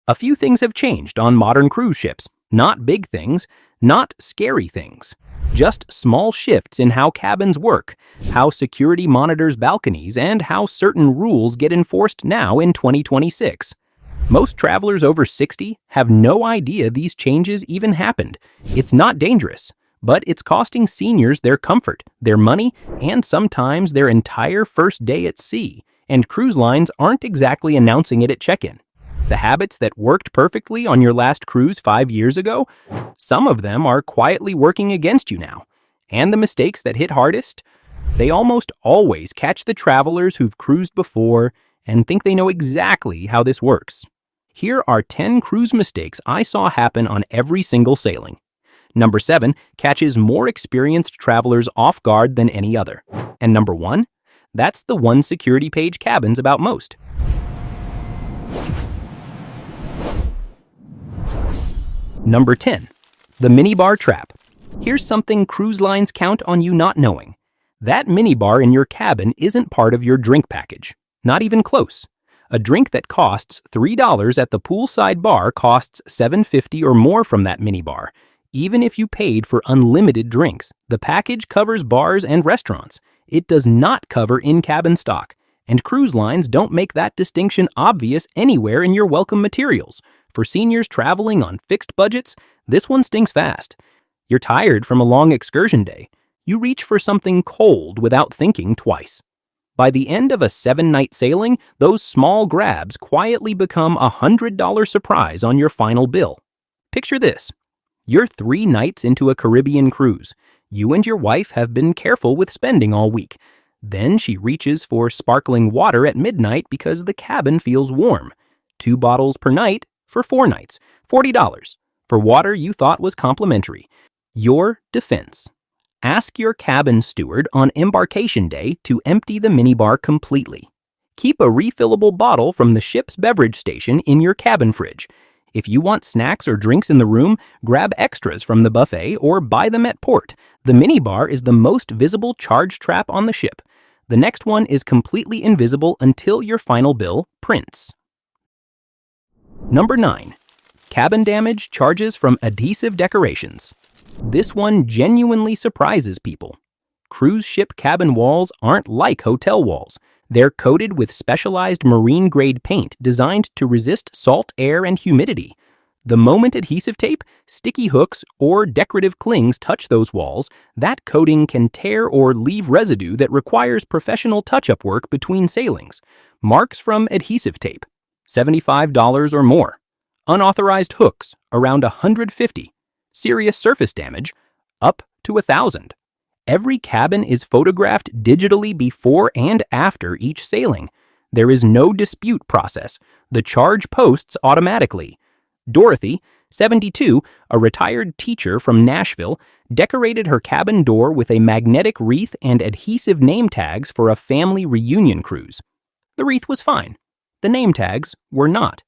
A few things have changed on modern cruise ships. Not big things, not scary things. Just small shifts in how cabins work, how security monitors balconies, and how certain rules get enforced now in 2026. Most travelers over 60 have no idea these changes even happened. It's not dangerous, but it's costing seniors their comfort, their money, and sometimes their entire first day at sea, and cruise lines aren't exactly announcing it at check-in. The habits that worked perfectly on your last cruise 5 years ago, some of them are quietly working against you now. And the mistakes that hit hardest, they almost always catch the travelers who've cruised before and think they know exactly how this works. Here are 10 cruise mistakes I saw happen on every single sailing. Number 7 catches more experienced travelers off guard than any other. And number 1, that's the one security page cabin's about most. Number 10, the minibar trap. Here's something cruise lines count on you not knowing. That minibar in your cabin isn't part of your drink package. Not even close. A drink that costs $3 at the poolside bar costs $7.50 or more from that minibar. Even if you paid for unlimited drinks, the package covers bars and restaurants. It does not cover in-cabin stock. And cruise lines don't make that distinction obvious anywhere in your welcome materials. For seniors traveling on fixed budgets, this one stings fast. You're tired from a long excursion day. You reach for something cold without thinking twice. By the end of a 7-night sailing, those small grabs quietly become a $100 surprise on your final bill. Picture this. You're 3 nights into a Caribbean cruise. You and your wife have been careful with spending all week. Then she reaches for sparkling water at midnight because the cabin feels warm. 2 bottles per night for 4 nights, $40, for water you thought was complimentary. Your defense. Ask your cabin steward on embarkation day to empty the minibar completely. Keep a refillable bottle from the ship's beverage station in your cabin fridge. If you want snacks or drinks in the room, grab extras from the buffet or buy them at port. The minibar is the most visible charge trap on the ship. The next one is completely invisible until your final bill prints. Number 9, cabin damage charges from adhesive decorations. This one genuinely surprises people. Cruise ship cabin walls aren't like hotel walls. They're coated with specialized marine-grade paint designed to resist salt air and humidity. The moment adhesive tape, sticky hooks, or decorative clings touch those walls, that coating can tear or leave residue that requires professional touch-up work between sailings. Marks from adhesive tape, $75 or more. Unauthorized hooks, around $150. Serious surface damage, up to $1,000. Every cabin is photographed digitally before and after each sailing. There is no dispute process. The charge posts automatically. Dorothy, 72, a retired teacher from Nashville, decorated her cabin door with a magnetic wreath and adhesive name tags for a family reunion cruise. The wreath was fine. The name tags were not.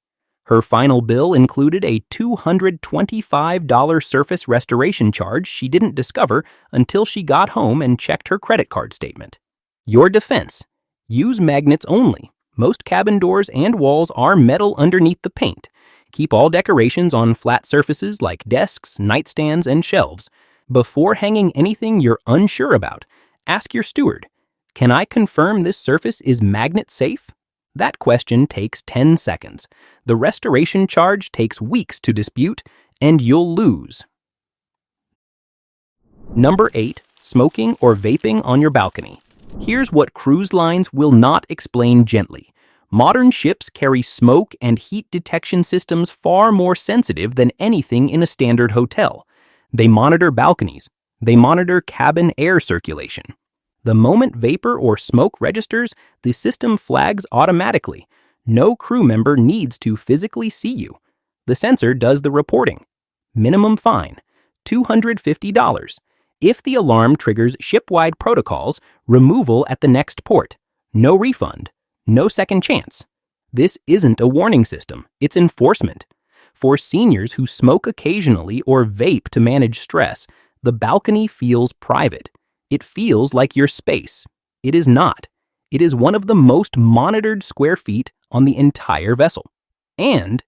Her final bill included a $225 surface restoration charge she didn't discover until she got home and checked her credit card statement. Your defense. Use magnets only. Most cabin doors and walls are metal underneath the paint. Keep all decorations on flat surfaces like desks, nightstands, and shelves. Before hanging anything you're unsure about, ask your steward, "Can I confirm this surface is magnet safe?" That question takes 10 seconds. The restoration charge takes weeks to dispute, and you'll lose. Number 8, smoking or vaping on your balcony. Here's what cruise lines will not explain gently. Modern ships carry smoke and heat detection systems far more sensitive than anything in a standard hotel. They monitor balconies. They monitor cabin air circulation. The moment vapor or smoke registers, the system flags automatically. No crew member needs to physically see you. The sensor does the reporting. Minimum fine, $250. If the alarm triggers ship-wide protocols, removal at the next port. No refund. No second chance. This isn't a warning system, it's enforcement. For seniors who smoke occasionally or vape to manage stress, the balcony feels private. It feels like your space. It is not. It is one of the most monitored square feet on the entire vessel. And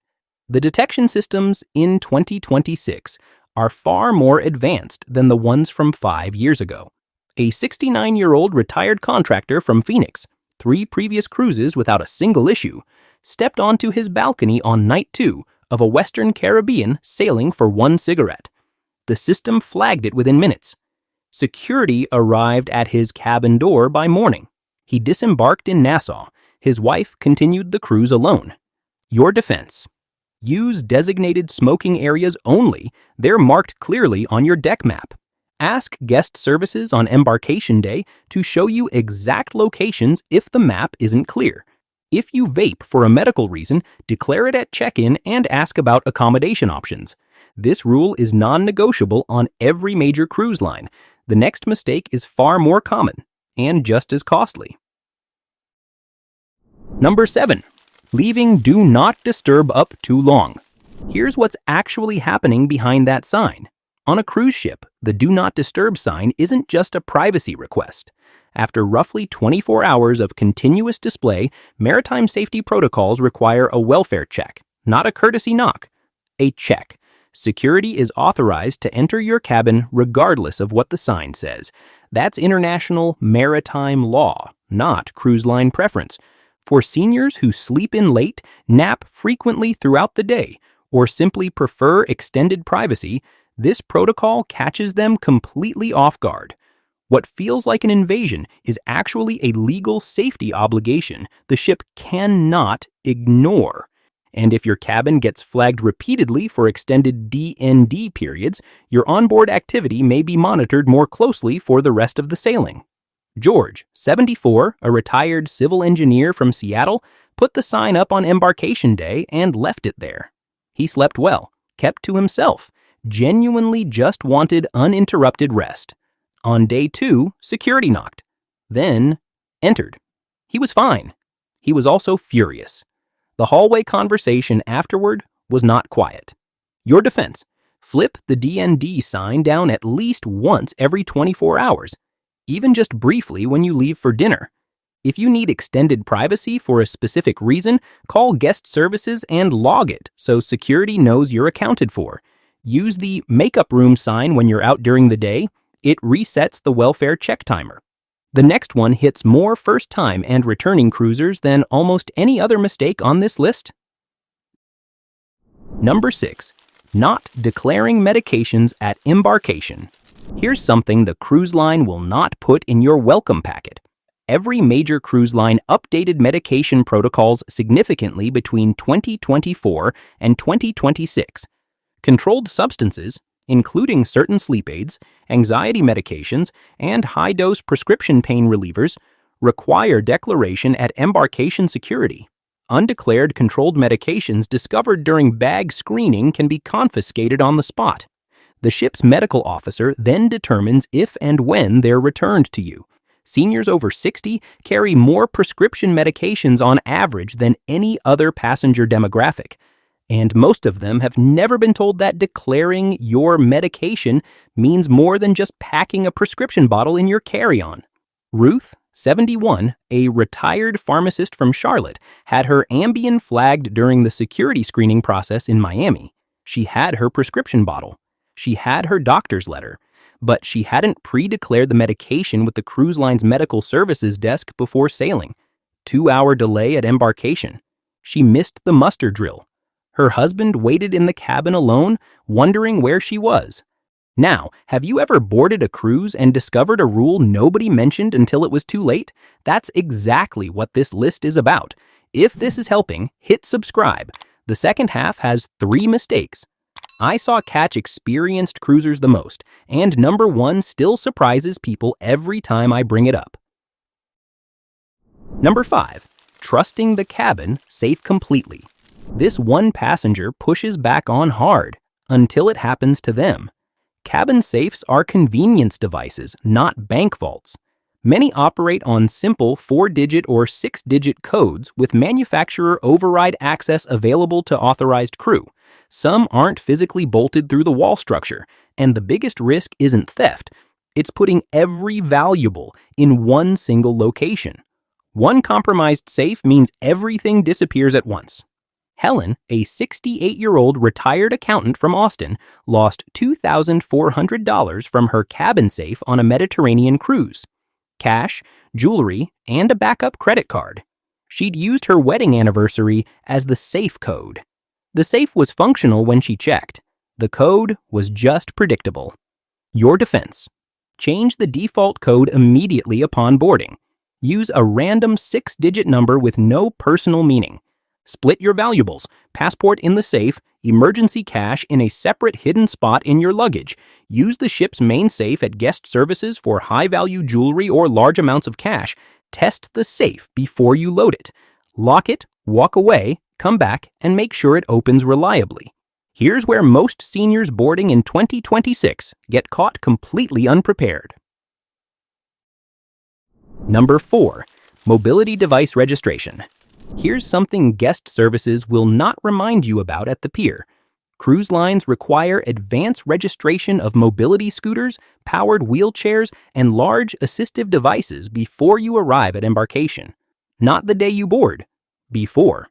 The detection systems in 2026 are far more advanced than the ones from 5 years ago. A 69-year-old retired contractor from Phoenix, 3 previous cruises without a single issue, stepped onto his balcony on night 2 of a Western Caribbean sailing for 1 cigarette. The system flagged it within minutes. Security arrived at his cabin door by morning. He disembarked in Nassau. His wife continued the cruise alone. Your defense: use designated smoking areas only. They're marked clearly on your deck map. Ask guest services on embarkation day to show you exact locations if the map isn't clear. If you vape for a medical reason, declare it at check-in and ask about accommodation options. This rule is non-negotiable on every major cruise line. The next mistake is far more common and just as costly. Number 7. Leaving Do Not Disturb up too long. Here's what's actually happening behind that sign. On a cruise ship, the Do Not Disturb sign isn't just a privacy request. After roughly 24 hours of continuous display, maritime safety protocols require a welfare check, not a courtesy knock. A check. Security is authorized to enter your cabin regardless of what the sign says. That's international maritime law, not cruise line preference. For seniors who sleep in late, nap frequently throughout the day, or simply prefer extended privacy, this protocol catches them completely off guard. What feels like an invasion is actually a legal safety obligation the ship cannot ignore. And if your cabin gets flagged repeatedly for extended D&D periods, your onboard activity may be monitored more closely for the rest of the sailing. George, 74, a retired civil engineer from Seattle, put the sign up on embarkation day and left it there. He slept well, kept to himself, genuinely just wanted uninterrupted rest. On day 2, security knocked, then entered. He was fine. He was also furious. The hallway conversation afterward was not quiet. Your defense: flip the D&D sign down at least once every 24 hours, even just briefly when you leave for dinner. If you need extended privacy for a specific reason, call guest services and log it so security knows you're accounted for. Use the makeup room sign when you're out during the day. It resets the welfare check timer. The next one hits more first-time and returning cruisers than almost any other mistake on this list. Number 6. Not declaring medications at embarkation. Here's something the cruise line will not put in your welcome packet. Every major cruise line updated medication protocols significantly between 2024 and 2026. Controlled substances, including certain sleep aids, anxiety medications, and high-dose prescription pain relievers, require declaration at embarkation security. Undeclared controlled medications discovered during bag screening can be confiscated on the spot. The ship's medical officer then determines if and when they're returned to you. Seniors over 60 carry more prescription medications on average than any other passenger demographic. And most of them have never been told that declaring your medication means more than just packing a prescription bottle in your carry-on. Ruth, 71, a retired pharmacist from Charlotte, had her Ambien flagged during the security screening process in Miami. She had her prescription bottle. She had her doctor's letter. But she hadn't pre-declared the medication with the cruise line's medical services desk before sailing. 2-hour delay at embarkation. She missed the muster drill. Her husband waited in the cabin alone, wondering where she was. Now, have you ever boarded a cruise and discovered a rule nobody mentioned until it was too late? That's exactly what this list is about. If this is helping, hit subscribe. The second half has 3 mistakes. I saw catch experienced cruisers the most, and number 1 still surprises people every time I bring it up. Number 5. Trusting the cabin safe completely. This one passenger pushes back on hard until it happens to them. Cabin safes are convenience devices, not bank vaults. Many operate on simple 4-digit or 6-digit codes with manufacturer override access available to authorized crew. Some aren't physically bolted through the wall structure, and the biggest risk isn't theft. It's putting every valuable in one single location. One compromised safe means everything disappears at once. Helen, a 68-year-old retired accountant from Austin, lost $2,400 from her cabin safe on a Mediterranean cruise. Cash, jewelry, and a backup credit card. She'd used her wedding anniversary as the safe code. The safe was functional when she checked. The code was just predictable. Your defense. Change the default code immediately upon boarding. Use a random 6-digit number with no personal meaning. Split your valuables, passport in the safe, emergency cash in a separate hidden spot in your luggage. Use the ship's main safe at guest services for high-value jewelry or large amounts of cash. Test the safe before you load it. Lock it, walk away, come back, and make sure it opens reliably. Here's where most seniors boarding in 2026 get caught completely unprepared. Number 4. Mobility device registration. Here's something guest services will not remind you about at the pier. Cruise lines require advance registration of mobility scooters, powered wheelchairs, and large assistive devices before you arrive at embarkation. Not the day you board. Before.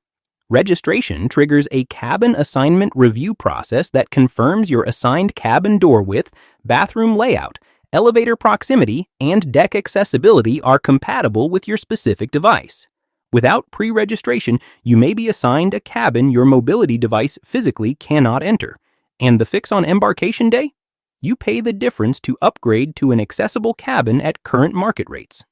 Registration triggers a cabin assignment review process that confirms your assigned cabin door width, bathroom layout, elevator proximity, and deck accessibility are compatible with your specific device. Without pre-registration, you may be assigned a cabin your mobility device physically cannot enter. And the fix on embarkation day? You pay the difference to upgrade to an accessible cabin at current market rates.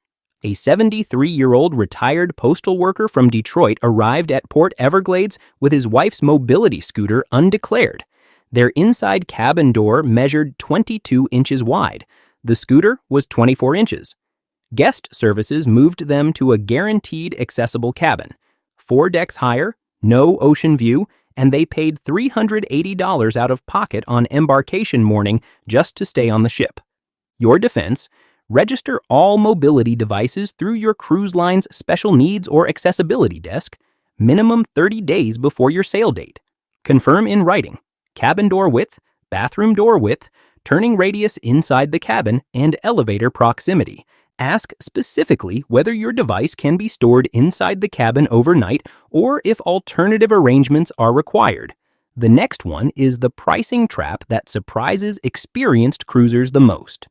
A 73-year-old retired postal worker from Detroit arrived at Port Everglades with his wife's mobility scooter undeclared. Their inside cabin door measured 22 inches wide. The scooter was 24 inches. Guest services moved them to a guaranteed accessible cabin. 4 decks higher, no ocean view, and they paid $380 out of pocket on embarkation morning just to stay on the ship. Your defense: register all mobility devices through your cruise line's special needs or accessibility desk, minimum 30 days before your sail date. Confirm in writing: cabin door width, bathroom door width, turning radius inside the cabin, and elevator proximity. Ask specifically whether your device can be stored inside the cabin overnight or if alternative arrangements are required. The next one is the pricing trap that surprises experienced cruisers the most.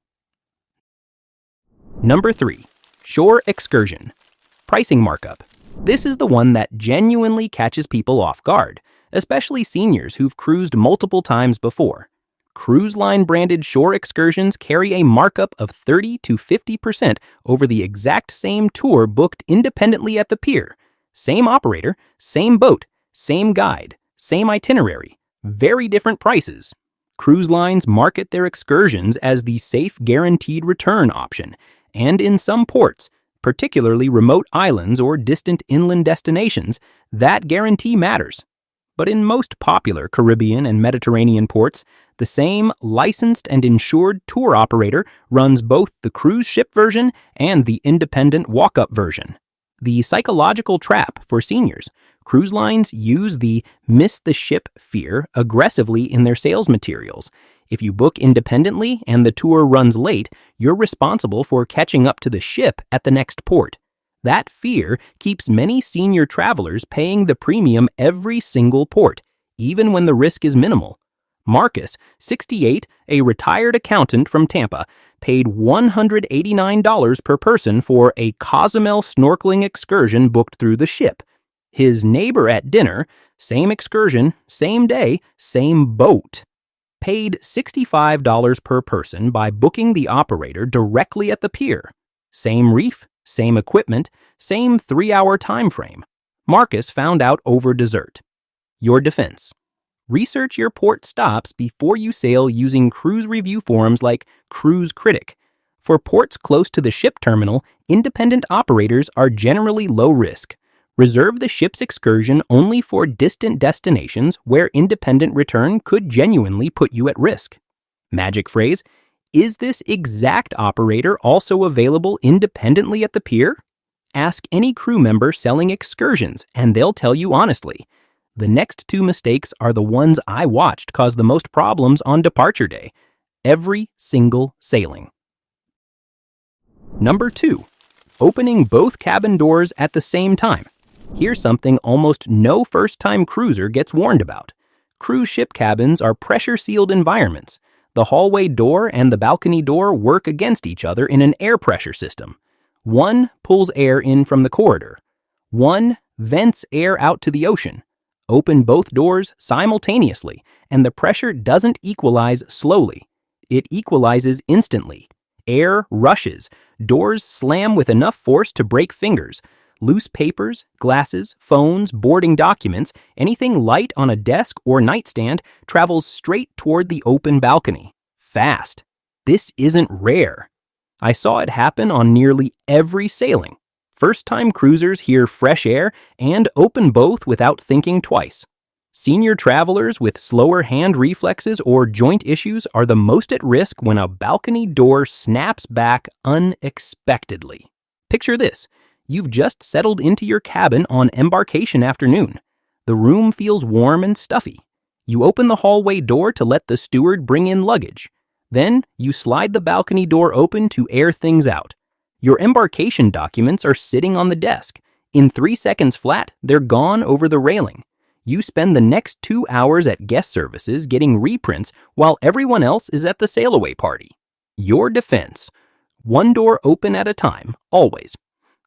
Number 3. Shore Excursion. Pricing markup. This is the one that genuinely catches people off guard, especially seniors who've cruised multiple times before. Cruise line branded shore excursions carry a markup of 30 to 50% over the exact same tour booked independently at the pier. Same operator, same boat, same guide, same itinerary, very different prices. Cruise lines market their excursions as the safe guaranteed return option, and in some ports, particularly remote islands or distant inland destinations, that guarantee matters. But in most popular Caribbean and Mediterranean ports, the same licensed and insured tour operator runs both the cruise ship version and the independent walk-up version. The psychological trap for seniors: cruise lines use the miss the ship fear aggressively in their sales materials. If you book independently and the tour runs late, you're responsible for catching up to the ship at the next port. That fear keeps many senior travelers paying the premium every single port, even when the risk is minimal. Marcus, 68, a retired accountant from Tampa, paid $189 per person for a Cozumel snorkeling excursion booked through the ship. His neighbor at dinner, same excursion, same day, same boat, paid $65 per person by booking the operator directly at the pier. Same reef, same equipment, same 3-hour time frame. Marcus found out over dessert. Your defense: research your port stops before you sail using cruise review forums like Cruise Critic. For ports close to the ship terminal, independent operators are generally low risk. Reserve the ship's excursion only for distant destinations where independent return could genuinely put you at risk. Magic phrase: is this exact operator also available independently at the pier? Ask any crew member selling excursions, and they'll tell you honestly. The next 2 mistakes are the ones I watched cause the most problems on departure day. Every single sailing. Number 2. Opening both cabin doors at the same time. Here's something almost no first-time cruiser gets warned about. Cruise ship cabins are pressure-sealed environments. The hallway door and the balcony door work against each other in an air pressure system. One pulls air in from the corridor. One vents air out to the ocean. Open both doors simultaneously, and the pressure doesn't equalize slowly. It equalizes instantly. Air rushes. Doors slam with enough force to break fingers. Loose papers, glasses, phones, boarding documents, anything light on a desk or nightstand travels straight toward the open balcony. Fast. This isn't rare. I saw it happen on nearly every sailing. First-time cruisers hear fresh air and open both without thinking twice. Senior travelers with slower hand reflexes or joint issues are the most at risk when a balcony door snaps back unexpectedly. Picture this. You've just settled into your cabin on embarkation afternoon. The room feels warm and stuffy. You open the hallway door to let the steward bring in luggage. Then you slide the balcony door open to air things out. Your embarkation documents are sitting on the desk. In 3 seconds flat, they're gone over the railing. You spend the next 2 hours at guest services getting reprints while everyone else is at the sail-away party. Your defense. One door open at a time, always.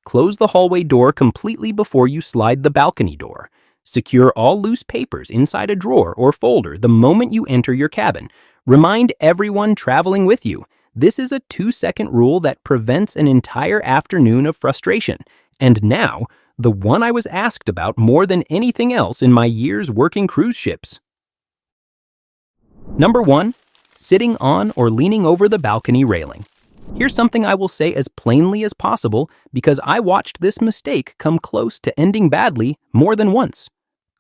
Close the hallway door completely before you slide the balcony door. Secure all loose papers inside a drawer or folder the moment you enter your cabin. Remind everyone traveling with you. This is a 2-second rule that prevents an entire afternoon of frustration. And now, the one I was asked about more than anything else in my years working cruise ships. Number 1. Sitting on or leaning over the balcony railing. Here's something I will say as plainly as possible because I watched this mistake come close to ending badly more than once.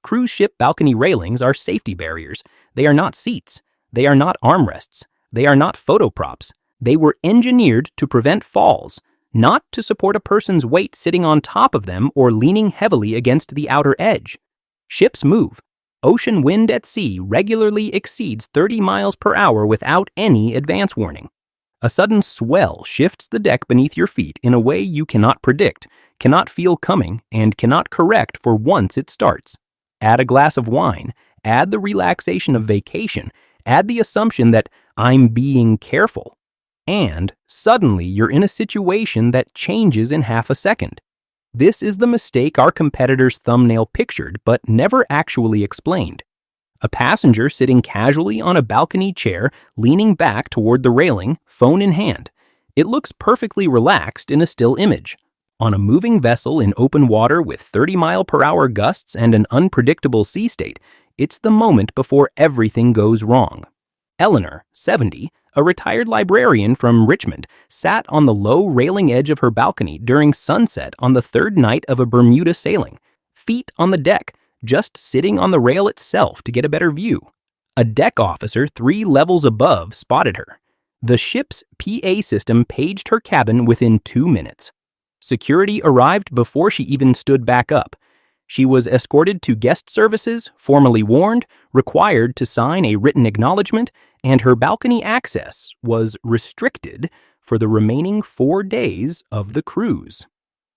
Cruise ship balcony railings are safety barriers. They are not seats. They are not armrests. They are not photo props. They were engineered to prevent falls, not to support a person's weight sitting on top of them or leaning heavily against the outer edge. Ships move. Ocean wind at sea regularly exceeds 30 miles per hour without any advance warning. A sudden swell shifts the deck beneath your feet in a way you cannot predict, cannot feel coming, and cannot correct for once it starts. Add a glass of wine, add the relaxation of vacation, add the assumption that I'm being careful, and suddenly you're in a situation that changes in half a second. This is the mistake our competitor's thumbnail pictured but never actually explained. A passenger sitting casually on a balcony chair, leaning back toward the railing, phone in hand. It looks perfectly relaxed in a still image. On a moving vessel in open water with 30-mile-per-hour gusts and an unpredictable sea state, it's the moment before everything goes wrong. Eleanor, 70, a retired librarian from Richmond, sat on the low railing edge of her balcony during sunset on the 3rd night of a Bermuda sailing, feet on the deck, just sitting on the rail itself to get a better view. A deck officer 3 levels above spotted her. The ship's PA system paged her cabin within 2 minutes. Security arrived before she even stood back up. She was escorted to guest services, formally warned, required to sign a written acknowledgement, and her balcony access was restricted for the remaining 4 days of the cruise.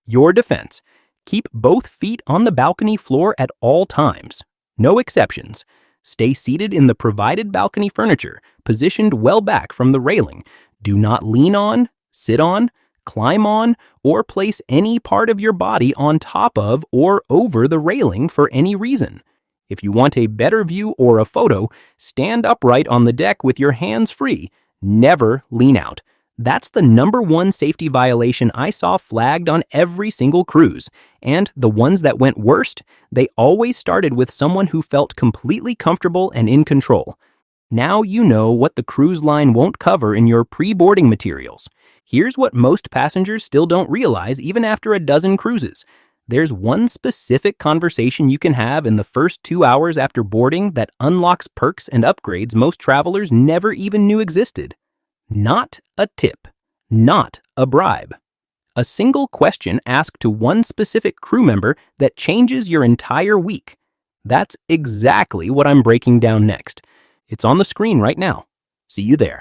Your defense. Keep both feet on the balcony floor at all times. No exceptions. Stay seated in the provided balcony furniture, positioned well back from the railing. Do not lean on, sit on, climb on, or place any part of your body on top of or over the railing for any reason. If you want a better view or a photo, stand upright on the deck with your hands free. Never lean out. That's the number 1 safety violation I saw flagged on every single cruise. And the ones that went worst, they always started with someone who felt completely comfortable and in control. Now you know what the cruise line won't cover in your pre-boarding materials. Here's what most passengers still don't realize even after a dozen cruises. There's one specific conversation you can have in the first 2 hours after boarding that unlocks perks and upgrades most travelers never even knew existed. Not a tip, not a bribe. A single question asked to one specific crew member that changes your entire week. That's exactly what I'm breaking down next. It's on the screen right now. See you there.